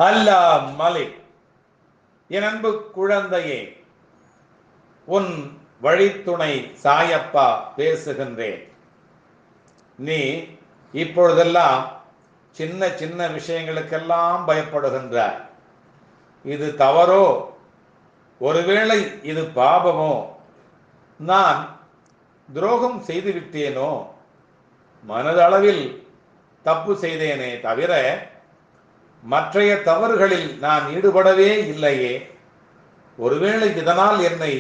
அல்லாஹ் மலிக், என் அன்பு குழந்தையே, உன் வழித்துணை சாயப்பா பேசுகின்றேன். நீ இப்பொழுதெல்லாம் சின்ன சின்ன விஷயங்களுக்கெல்லாம் பயப்படுகின்றாய். இது தவறோ, ஒருவேளை இது பாபமோ, நான் துரோகம் செய்துவிட்டேனோ, மனதளவில் தப்பு செய்தேனே தவிர மற்றைய தவறுகளில் நான் ஈடுபடவே இல்லையே, ஒருவேளை இதனால் என்னை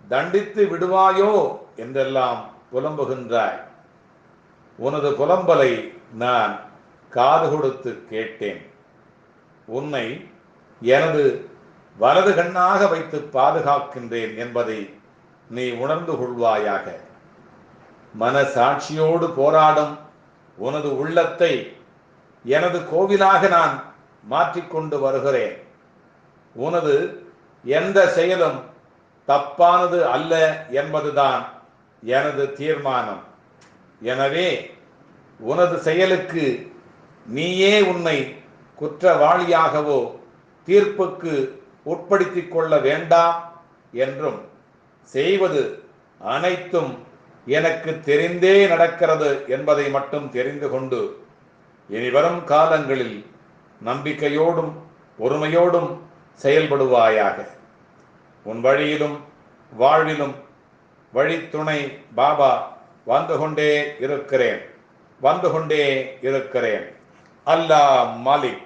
தண்டித்து விடுவாயோ என்றெல்லாம் புலம்புகின்றாய். உனது புலம்பலை நான் காது கொடுத்து கேட்டேன். உன்னை எனது வலது கண்ணாக வைத்து பாதுகாக்கின்றேன் என்பதை நீ உணர்ந்து கொள்வாயாக. மனசாட்சியோடு போராடும் உனது உள்ளத்தை எனது கோவிலாக நான் மாற்றிக்கொண்டு வருகிறேன். உனது எந்த செயலும் தப்பானது அல்ல என்பதுதான் எனது தீர்மானம். எனவே உனது செயலுக்கு நீயே உன்னை குற்றவாளியாகவோ தீர்ப்புக்கு உட்படுத்திக் கொள்ள வேண்டாம் என்றும், செய்வது அனைத்தும் எனக்கு தெரிந்தே நடக்கிறது என்பதை மட்டும் தெரிந்து கொண்டு இனிவரும் காலங்களில் நம்பிக்கையோடும் பொறுமையோடும் செயல்படுவாயாக. உன் வழியிலும் வாழ்விலும் வழித்துணை பாபா வந்து கொண்டே இருக்கிறேன். அல்லாஹ் மலிக்.